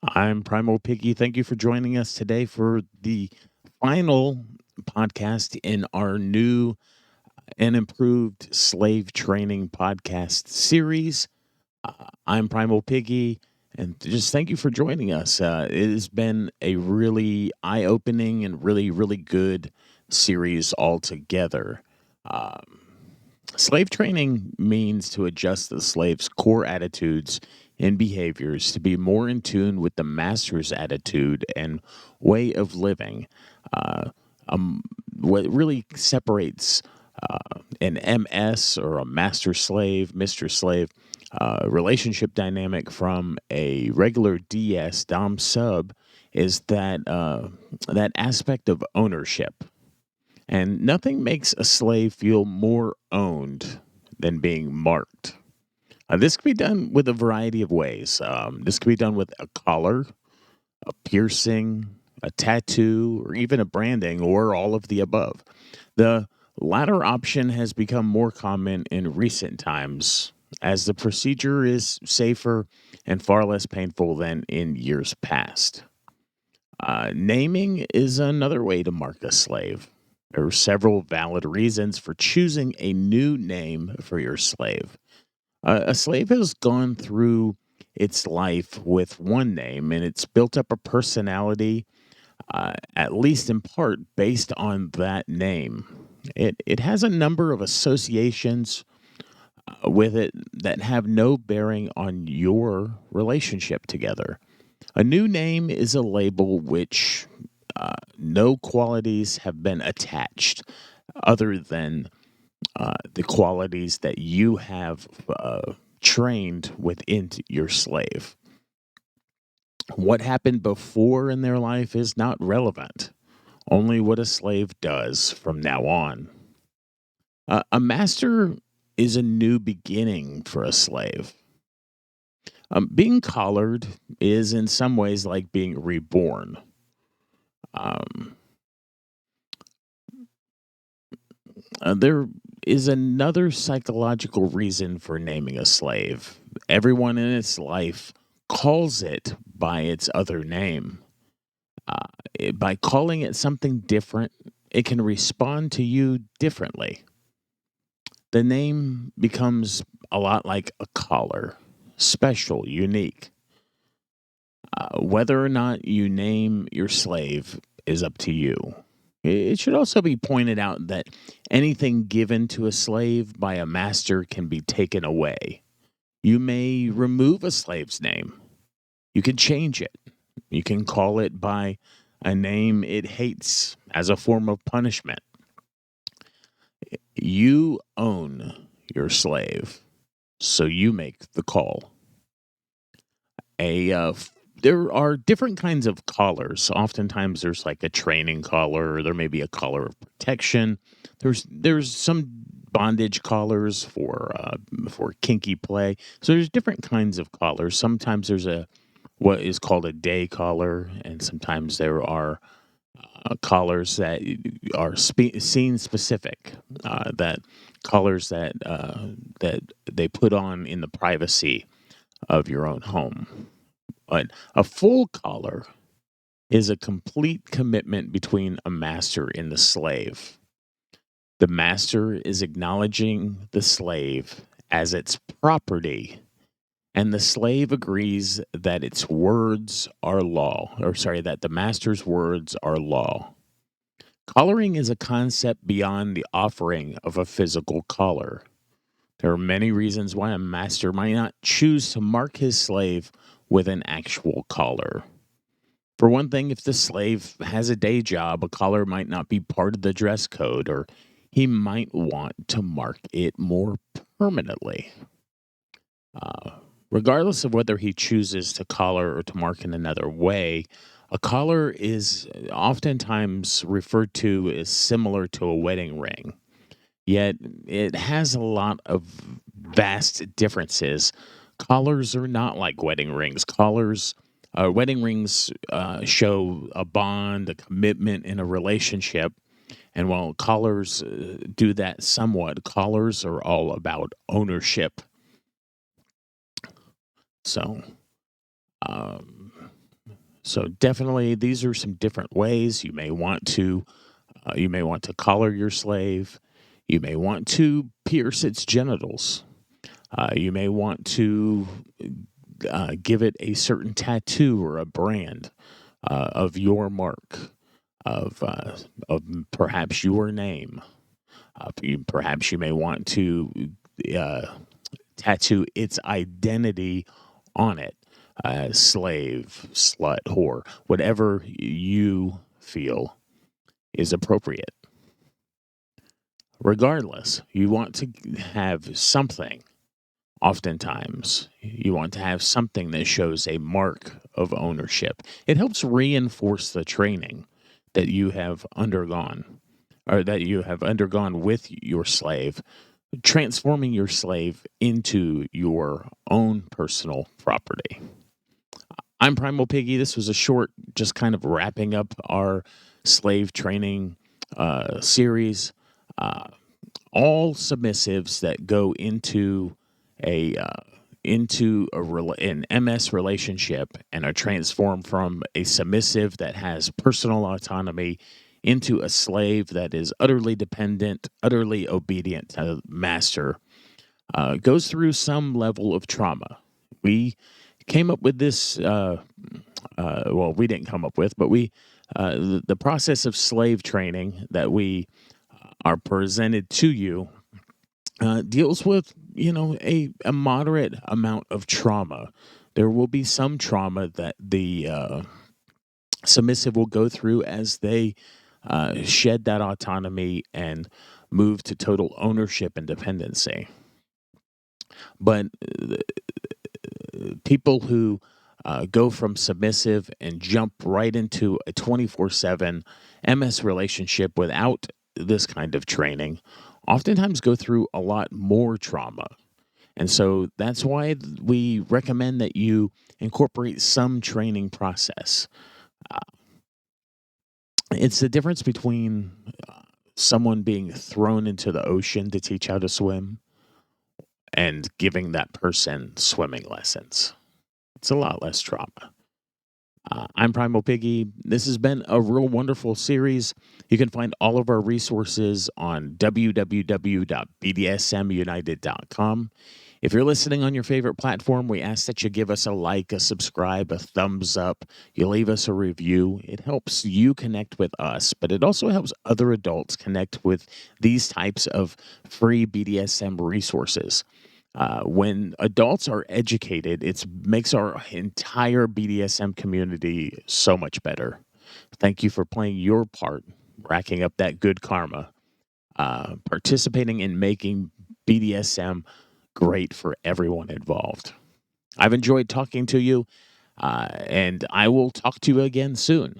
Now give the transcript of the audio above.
I'm Primal Piggy. Thank you for joining us today for the final podcast in our new and improved slave training podcast series. I'm Primal Piggy, and just thank you for joining us. It has been a really eye opening and really good series altogether. Um, Slave training means to adjust the slave's core attitudes and behaviors to be more in tune with the master's attitude and way of living. Uh, um, what really separates an MS or a master slave, Mr. Slave relationship dynamic from a regular DS Dom sub is that aspect of ownership. And nothing makes a slave feel more owned than being marked. This can be done with a variety of ways. This can be done with a collar, a piercing, a tattoo, or even a branding, or all of the above. The latter option has become more common in recent times as the procedure is safer and far less painful than in years past. Naming is another way to mark a slave. There are several valid reasons for choosing a new name for your slave. A slave has gone through its life with one name and it's built up a personality, at least in part, based on that name. It has a number of associations with it that have no bearing on your relationship together. A new name is a label which no qualities have been attached other than the qualities that you have trained within your slave. What happened before in their life is not relevant. Only what a slave does from now on. A master is a new beginning for a slave. Being collared is in some ways like being reborn. Um, there is another psychological reason for naming a slave. Everyone in its life calls it by its other name. By calling it something different, it can respond to you differently. The name becomes a lot like a collar, special, unique. Whether or not you name your slave is up to you. It should also be pointed out that anything given to a slave by a master can be taken away. You may remove a slave's name. You can change it. You can call it by a name it hates as a form of punishment. You own your slave, so you make the call. There are different kinds of collars. Oftentimes, there's like a training collar, or there may be a collar of protection. There's some bondage collars for kinky play. So there's different kinds of collars. Sometimes there's a what is called a day collar, and sometimes there are collars that are scene specific. That collars that they put on in the privacy of your own home. But a full collar is a complete commitment between a master and the slave. The master is acknowledging the slave as its property, and the slave agrees that its words are law, or sorry, that the master's words are law. Collaring is a concept beyond the offering of a physical collar. There are many reasons why a master might not choose to mark his slave with an actual collar. For one thing, if the slave has a day job, a collar might not be part of the dress code, or he might want to mark it more permanently. Uh, Regardless of whether he chooses to collar or to mark in another way, a collar is oftentimes referred to as similar to a wedding ring. Yet it has a lot of vast differences. Collars are not like wedding rings. Wedding rings show a bond, a commitment in a relationship. And while collars do that somewhat, collars are all about ownership. So, um, So definitely, these are some different ways you may want to collar your slave. You may want to pierce its genitals. You may want to give it a certain tattoo or a brand of your mark, of perhaps your name. Perhaps you may want to uh, tattoo its identity on it. Slave, slut, whore, whatever you feel is appropriate. Regardless, you want to have something. Oftentimes, you want to have something that shows a mark of ownership. It helps reinforce the training that you have undergone, or that you have undergone with your slave, transforming your slave into your own personal property. I'm Primal Piggy. This was a short, just kind of wrapping up our slave training series. Uh, all submissives that go a an MS relationship and are transformed from a submissive that has personal autonomy into a slave that is utterly dependent, utterly obedient to the master, goes through some level of trauma. We came up with this. Well, we didn't come up with, but the process of slave training that we are presented to you deals with a moderate amount of trauma. There will be some trauma that the submissive will go through as they shed that autonomy and move to total ownership and dependency. But people who go from submissive and jump right into a 24/7 MS relationship without this kind of training oftentimes go through a lot more trauma. And so that's why we recommend that you incorporate some training process. Uh, it's the difference between someone being thrown into the ocean to teach how to swim and giving that person swimming lessons. It's a lot less trauma. I'm Primal Piggy. This has been a real wonderful series. You can find all of our resources on www.bdsmunited.com. If you're listening on your favorite platform, we ask that you give us a like, a subscribe, a thumbs up. You leave us a review. It helps you connect with us, but it also helps other adults connect with these types of free BDSM resources. When adults are educated, it makes our entire BDSM community so much better. Thank you for playing your part, racking up that good karma, participating in making BDSM great for everyone involved. I've enjoyed talking to you, and I will talk to you again soon.